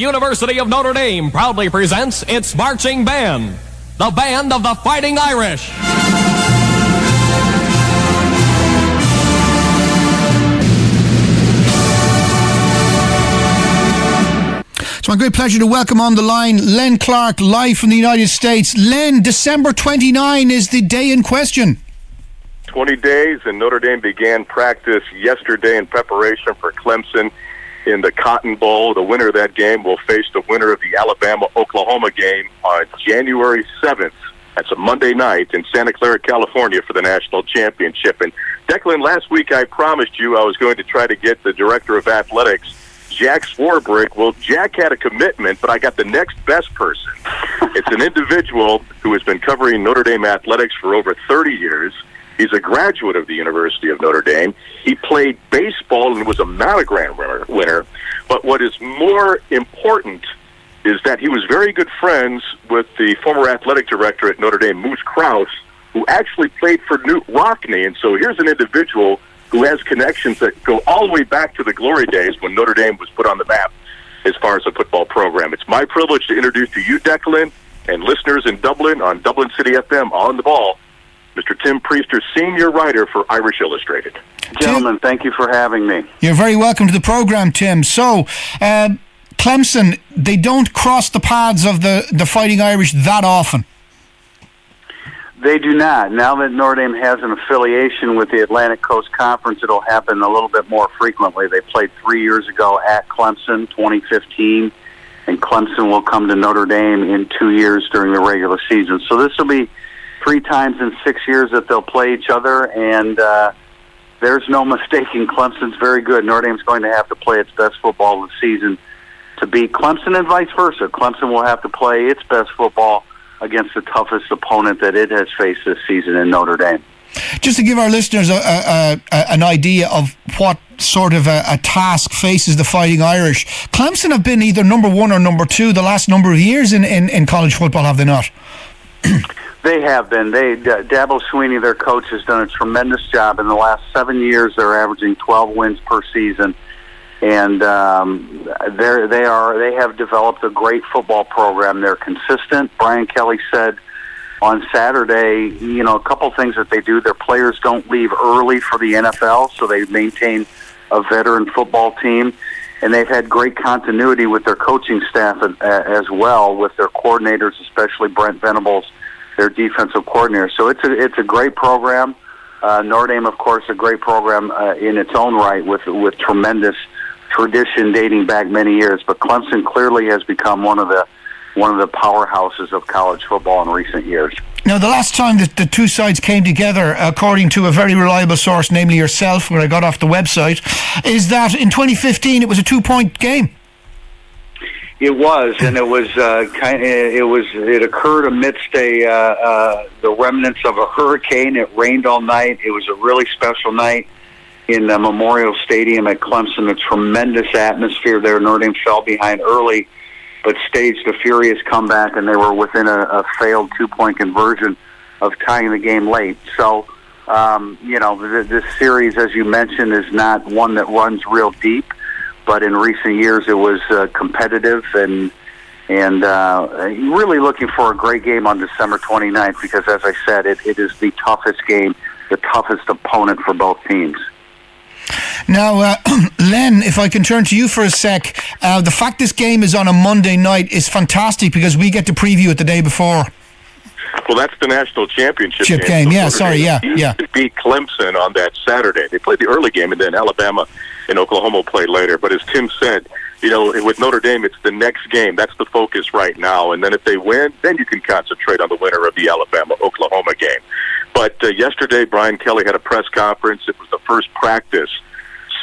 University of Notre Dame proudly presents its marching band, the Band of the Fighting Irish. It's my great pleasure to welcome on the line Len Clark, live from the United States. Len, December 29 is the day in question. 20 days, and Notre Dame began practice yesterday in preparation for Clemson in the Cotton Bowl. The winner of that game will face the winner of the Alabama-Oklahoma game on January 7th. That's a Monday night in Santa Clara, California for the national championship. And Declan, last week I promised you I was going to try to get the director of athletics, Jack Swarbrick. Well, Jack had a commitment, but I got the next best person. It's an individual who has been covering Notre Dame athletics for over 30 years. He's a graduate of the University of Notre Dame. He played baseball and was a Monogram winner. But what is more important is that he was very good friends with the former athletic director at Notre Dame, Moose Krause, who actually played for Knute Rockne. And so here's an individual who has connections that go all the way back to the glory days when Notre Dame was put on the map as far as a football program. It's my privilege to introduce to you, Declan, and listeners in Dublin on Dublin City FM, On the Ball, Mr. Tim Prister, senior writer for Irish Illustrated. Gentlemen, thank you for having me. You're very welcome to the program, Tim. So, Clemson, they don't cross the paths of the Fighting Irish that often. They do not. Now that Notre Dame has an affiliation with the Atlantic Coast Conference, it'll happen a little bit more frequently. They played 3 years ago at Clemson, 2015, and Clemson will come to Notre Dame in 2 years during the regular season. So this will be 3 times in 6 years that they'll play each other, and there's no mistaking Clemson's very good. Notre Dame's going to have to play its best football of the season to beat Clemson, and vice versa. Clemson will have to play its best football against the toughest opponent that it has faced this season in Notre Dame. Just to give our listeners an idea of what sort of a task faces the Fighting Irish, Clemson have been either number 1 or number 2 the last number of years in college football, have they not? They have been. Dabo Swinney, their coach, has done a tremendous job. In the last 7 years, they're averaging 12 wins per season, and they have developed a great football program. They're consistent. Brian Kelly said on Saturday, a couple things that they do. Their players don't leave early for the NFL, so they maintain a veteran football team. And they've had great continuity with their coaching staff as well, with their coordinators, especially Brent Venables, their defensive coordinator. So it's a great program. Notre Dame, of course, a great program in its own right, with tremendous tradition dating back many years. But Clemson clearly has become one of the powerhouses of college football in recent years. Now, the last time that the two sides came together, according to a very reliable source, namely yourself, where I got off the website, is that in 2015 it was a 2-point game. It was, and it occurred amidst the remnants of a hurricane. It rained all night. It was a really special night in the Memorial Stadium at Clemson. A tremendous atmosphere there. Notre Dame fell behind early, but staged a furious comeback, and they were within a failed 2-point conversion of tying the game late. So, this series, as you mentioned, is not one that runs real deep, but in recent years it was competitive and really looking for a great game on December 29th because, as I said, it is the toughest game, the toughest opponent for both teams. Now, Len, if I can turn to you for a sec, the fact this game is on a Monday night is fantastic because we get to preview it the day before. Well, that's the national championship game. Yeah, sorry, yeah. Beat Clemson on that Saturday. They played the early game, and then Alabama and Oklahoma played later. But as Tim said, with Notre Dame, it's the next game. That's the focus right now. And then if they win, then you can concentrate on the winner of the Alabama-Oklahoma game. But yesterday, Brian Kelly had a press conference. It was the first practice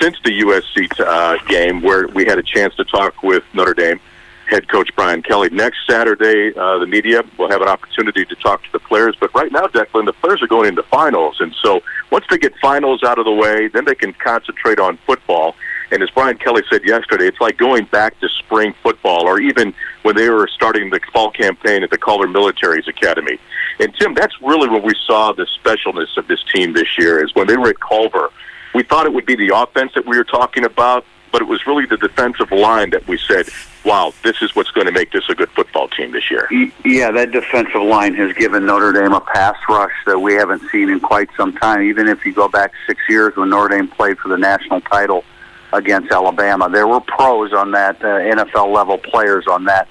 since the USC game where we had a chance to talk with Notre Dame head coach Brian Kelly. Next Saturday, the media will have an opportunity to talk to the players. But right now, Declan, the players are going into finals. And so once they get finals out of the way, then they can concentrate on football. And as Brian Kelly said yesterday, it's like going back to spring football, or even when they were starting the fall campaign at the Calder Military's Academy. And, Tim, that's really when we saw the specialness of this team this year, is when they were at Culver. We thought it would be the offense that we were talking about, but it was really the defensive line that we said, wow, this is what's going to make this a good football team this year. Yeah, that defensive line has given Notre Dame a pass rush that we haven't seen in quite some time. Even if you go back 6 years when Notre Dame played for the national title against Alabama, there were pros on that, NFL-level players on that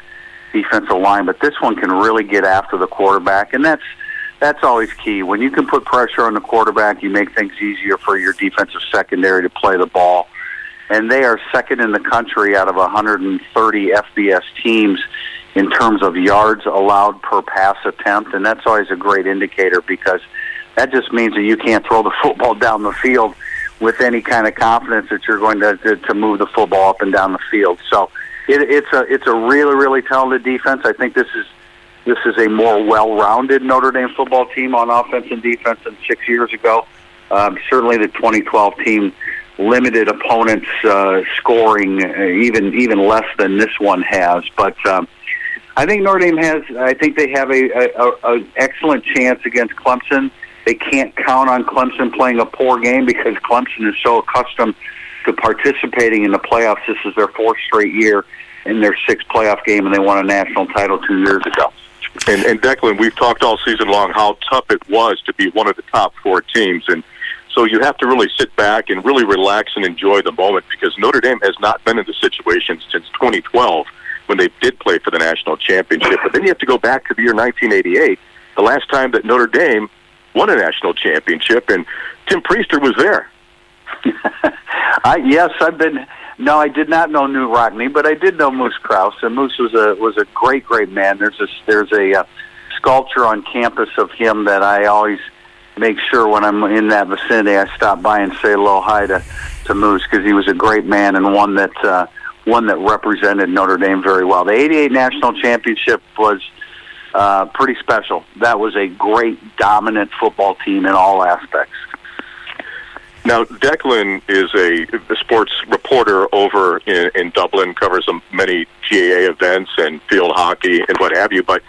defensive line, but this one can really get after the quarterback, and that's always key. When you can put pressure on the quarterback, you make things easier for your defensive secondary to play the ball. And they are second in the country out of 130 FBS teams in terms of yards allowed per pass attempt, and that's always a great indicator because that just means that you can't throw the football down the field with any kind of confidence that you're going to move the football up and down the field. So it's a really, really talented defense. I think this is a more well-rounded Notre Dame football team on offense and defense than 6 years ago. Certainly the 2012 team limited opponents scoring even less than this one has. But I think Notre Dame they have a excellent chance against Clemson. They can't count on Clemson playing a poor game because Clemson is so accustomed to participating in the playoffs. This is their fourth straight year in their sixth playoff game, and they won a national title 2 years ago. And Declan, we've talked all season long how tough it was to be one of the top four teams, and so you have to really sit back and really relax and enjoy the moment because Notre Dame has not been in the situation since 2012 when they did play for the national championship. But then you have to go back to the year 1988, the last time that Notre Dame won a national championship, and Tim Prister was there. No, I did not know New Rockne, but I did know Moose Krause, and Moose was a great man. There's a sculpture on campus of him that I always make sure when I'm in that vicinity I stop by and say hello hi to Moose because he was a great man and one that represented Notre Dame very well. The '88 national championship was pretty special. That was a great, dominant football team in all aspects. Now, Declan is a sports reporter over in Dublin, covers many GAA events and field hockey and what have you. But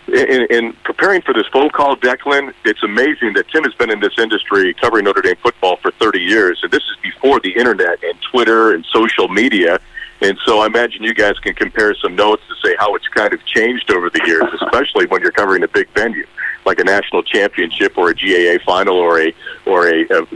in preparing for this phone call, Declan, it's amazing that Tim has been in this industry covering Notre Dame football for 30 years. And this is before the internet and Twitter and social media. And so I imagine you guys can compare some notes to say how it's kind of changed over the years, especially when you're covering a big venue like a national championship or a GAA final or a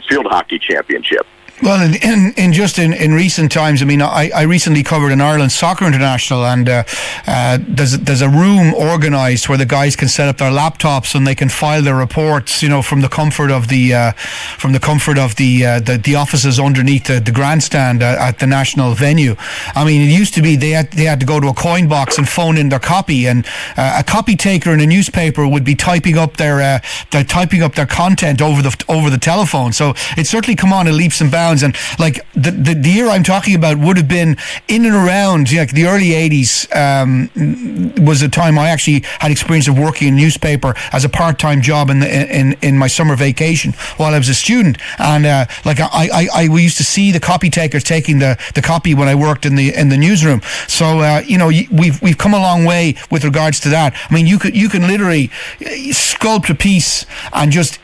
field hockey championship. Well, in recent times, I mean, I recently covered an Ireland Soccer International, and there's a room organised where the guys can set up their laptops and they can file their reports, from the comfort of the offices underneath the grandstand at the national venue. I mean, it used to be they had to go to a coin box and phone in their copy, and a copy taker in a newspaper would be typing up their content over the telephone. So it's certainly come on in leaps and bounds. And like the year I'm talking about would have been in and around the early 80s. Was a time I actually had experience of working in a newspaper as a part-time job in my summer vacation while I was a student. And we used to see the copy takers taking the copy when I worked in the newsroom. So we've come a long way with regards to that. I mean, you can literally sculpt a piece and just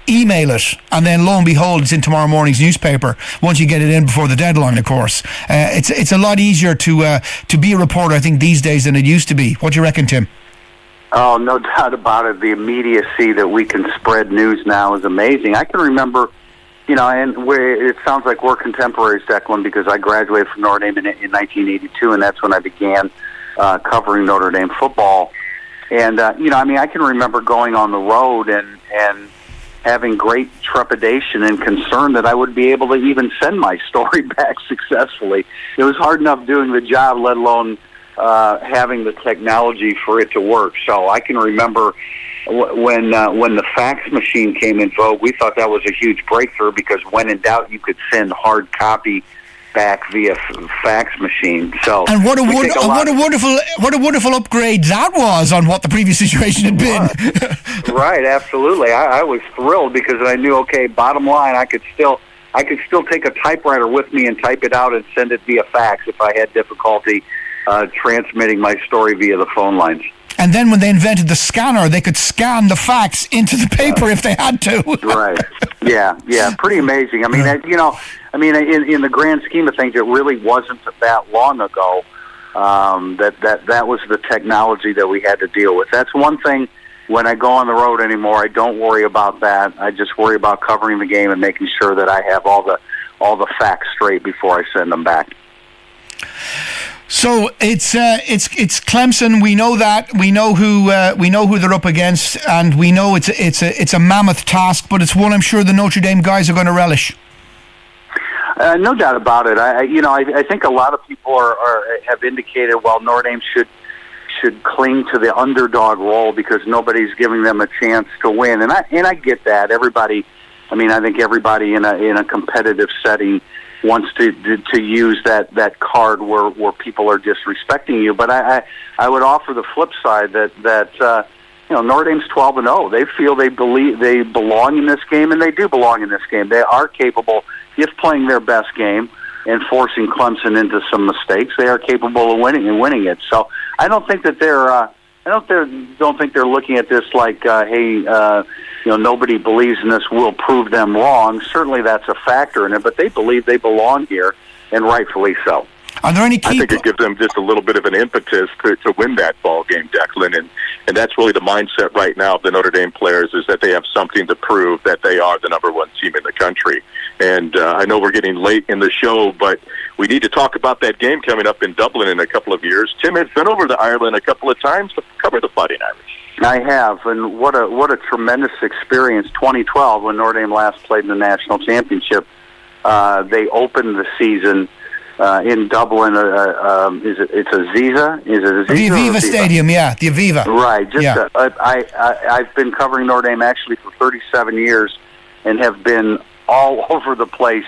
email it, and then lo and behold, it's in tomorrow morning's newspaper once you get it in before the deadline, of course. It's a lot easier to be a reporter, I think, these days than it used to be. What do you reckon, Tim? Oh, no doubt about it. The immediacy that we can spread news now is amazing. I can remember, it sounds like we're contemporaries, Declan, because I graduated from Notre Dame in 1982, and that's when I began covering Notre Dame football. And, I can remember going on the road and having great trepidation and concern that I would be able to even send my story back successfully. It was hard enough doing the job, let alone having the technology for it to work. So I can remember when the fax machine came in vogue, we thought that was a huge breakthrough because when in doubt, you could send hard copy back via fax machine. So, and what a wonderful upgrade that was on what the previous situation had been. Right, absolutely. I was thrilled because I knew, okay, bottom line, I could still take a typewriter with me and type it out and send it via fax if I had difficulty transmitting my story via the phone lines. And then when they invented the scanner, they could scan the fax into the paper if they had to. Right. Yeah, pretty amazing. I mean, in the grand scheme of things, it really wasn't that long ago That was the technology that we had to deal with. That's one thing. When I go on the road anymore, I don't worry about that. I just worry about covering the game and making sure that I have all the facts straight before I send them back. So it's Clemson. We know that. We know who they're up against, and we know it's a mammoth task. But it's one I'm sure the Notre Dame guys are going to relish. No doubt about it. I think a lot of people have indicated, well, Notre Dame should cling to the underdog role because nobody's giving them a chance to win, and I get that. I think everybody in a competitive setting wants to use that card where people are disrespecting you. But I would offer the flip side that Notre Dame's 12-0. They feel they belong in this game, and they do belong in this game. They are capable, if playing their best game and forcing Clemson into some mistakes, they are capable of winning it. So I don't think that don't think they're looking at this like, hey, nobody believes in this. We'll prove them wrong. Certainly, that's a factor in it, but they believe they belong here, and rightfully so. Are there any key? I think it gives them just a little bit of an impetus to win that ball game, Declan, and that's really the mindset right now of the Notre Dame players, is that they have something to prove that they are the number one team in the country. And I know we're getting late in the show, but we need to talk about that game coming up in Dublin in a couple of years. Tim has been over to Ireland a couple of times to cover the Fighting Irish. I have, and what a tremendous experience. 2012, when Notre Dame last played in the national championship, they opened the season in Dublin. It's Aziza? Is it Aziza? The Aviva Stadium, yeah, the Aviva. Right. I've been covering Notre Dame actually for 37 years, and have been all over the place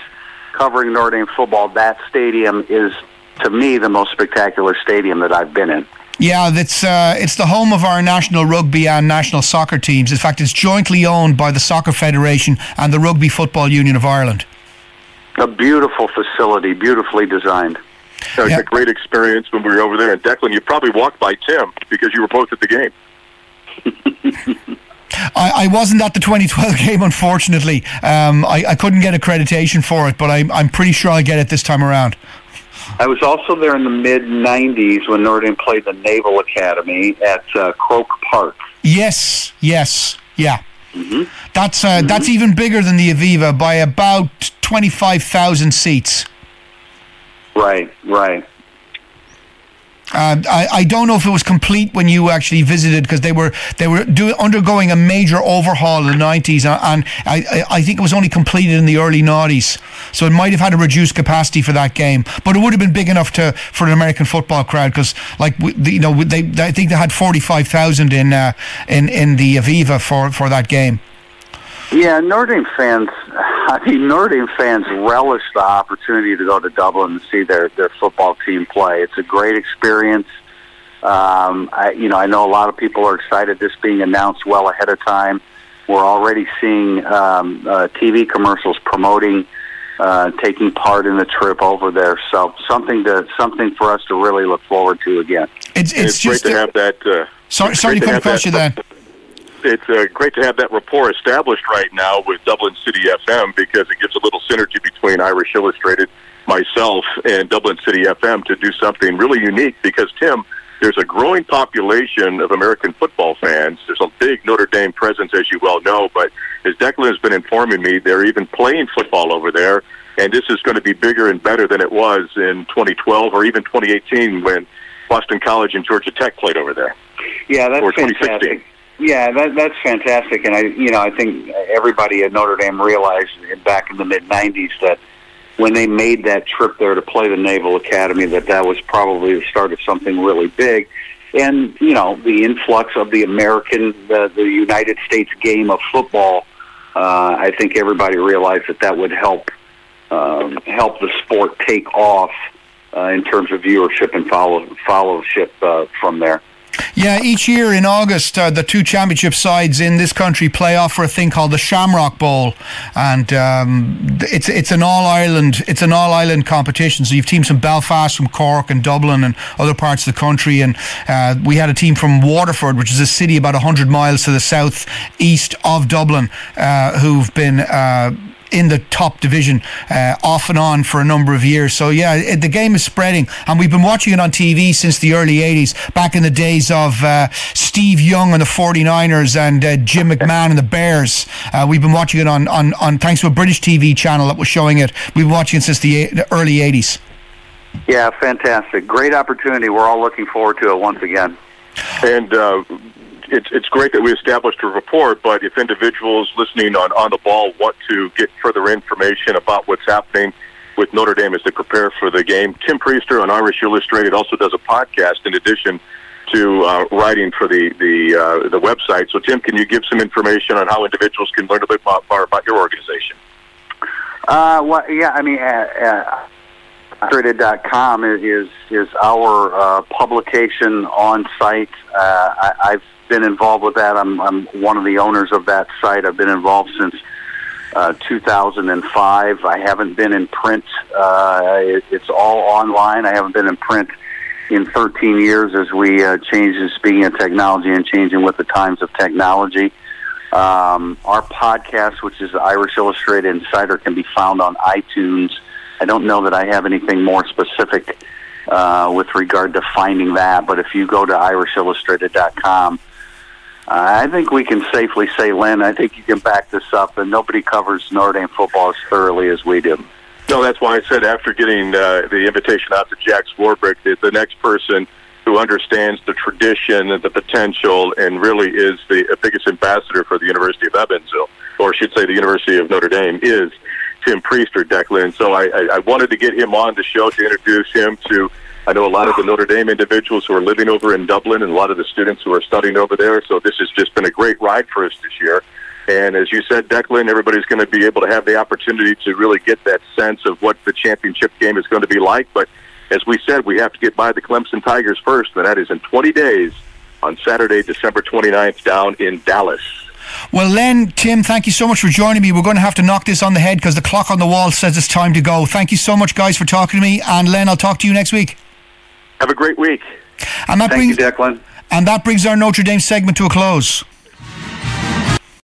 covering Notre Dame football. That stadium is, to me, the most spectacular stadium that I've been in. Yeah, it's the home of our national rugby and national soccer teams. In fact, it's jointly owned by the Soccer Federation and the Rugby Football Union of Ireland. A beautiful facility, beautifully designed. It was a great experience when we were over there. And Declan, you probably walked by Tim because you were both at the game. I wasn't at the 2012 game, unfortunately. I couldn't get accreditation for it, but I'm pretty sure I'll get it this time around. I was also there in the mid-'90s when Notre Dame played the Naval Academy at Croke Park. Yes, yeah. Mm-hmm. That's even bigger than the Aviva by about 25,000 seats. Right. I don't know if it was complete when you actually visited, because they were undergoing a major overhaul in the 90s, and I think it was only completed in the early 90s, so it might have had a reduced capacity for that game, but it would have been big enough for an American football crowd, because I think they had 45,000 in the Aviva for that game. Yeah, Notre Dame fans relish the opportunity to go to Dublin and see their football team play. It's a great experience. I know a lot of people are excited this being announced well ahead of time. We're already seeing TV commercials promoting taking part in the trip over there. So something for us to really look forward to again. It's great to have that. Sorry to cut across you there. It's great to have that rapport established right now with Dublin City FM, because it gives a little synergy between Irish Illustrated, myself, and Dublin City FM to do something really unique, because, Tim, there's a growing population of American football fans. There's a big Notre Dame presence, as you well know, but as Declan has been informing me, they're even playing football over there, and this is going to be bigger and better than it was in 2012 or even 2018 when Boston College and Georgia Tech played over there. Yeah, that's or 2016. Fantastic. Yeah, that's fantastic, and I think everybody at Notre Dame realized back in the mid-'90s that when they made that trip there to play the Naval Academy, that was probably the start of something really big. And the influx of the the United States game of football, I think everybody realized that would help the sport take off in terms of viewership and followership from there. Yeah, each year in August, the two championship sides in this country play off for a thing called the Shamrock Bowl, and it's an all Ireland competition. So you've teams from Belfast, from Cork, and Dublin, and other parts of the country. And we had a team from Waterford, which is a city about 100 miles to the south east of Dublin, who've been in the top division off and on for a number of years. So yeah, the game is spreading, and we've been watching it on TV since the early 80s, back in the days of Steve Young and the 49ers and Jim McMahon and the Bears. We've been watching it on thanks to a British TV channel that was showing it. We've been watching it since the early 80s. Yeah, fantastic. Great opportunity. We're all looking forward to it once again. And it's great that we established a rapport, but if individuals listening on the ball want to get further information about what's happening with Notre Dame as they prepare for the game, Tim Prister on Irish Illustrated also does a podcast in addition to writing for the website. So, Tim, can you give some information on how individuals can learn a bit more about your organization? Well, yeah, I mean, illustrated.com is our publication on site. I've been involved with that. I'm one of the owners of that site. I've been involved since 2005. I haven't been in print. It's all online. I haven't been in print in 13 years as we change, speaking of technology and changing with the times of technology. Our podcast, which is the Irish Illustrated Insider, can be found on iTunes. I don't know that I have anything more specific with regard to finding that, but if you go to irishillustrated.com, I think we can safely say, Len, I think you can back this up, and nobody covers Notre Dame football as thoroughly as we do. No, that's why I said after getting the invitation out to Jack Swarbrick, that the next person who understands the tradition and the potential and really is the biggest ambassador for the University of Evansville, or I should say the University of Notre Dame, is Tim Prister, Declan. So I wanted to get him on the show to introduce him to, I know a lot of the Notre Dame individuals who are living over in Dublin and a lot of the students who are studying over there. So this has just been a great ride for us this year. And as you said, Declan, everybody's going to be able to have the opportunity to really get that sense of what the championship game is going to be like. But as we said, we have to get by the Clemson Tigers first, and that is in 20 days on Saturday, December 29th, down in Dallas. Well, Len, Tim, thank you so much for joining me. We're going to have to knock this on the head because the clock on the wall says it's time to go. Thank you so much, guys, for talking to me. And Len, I'll talk to you next week. Have a great week. And that Thank you, Declan. And that brings our Notre Dame segment to a close.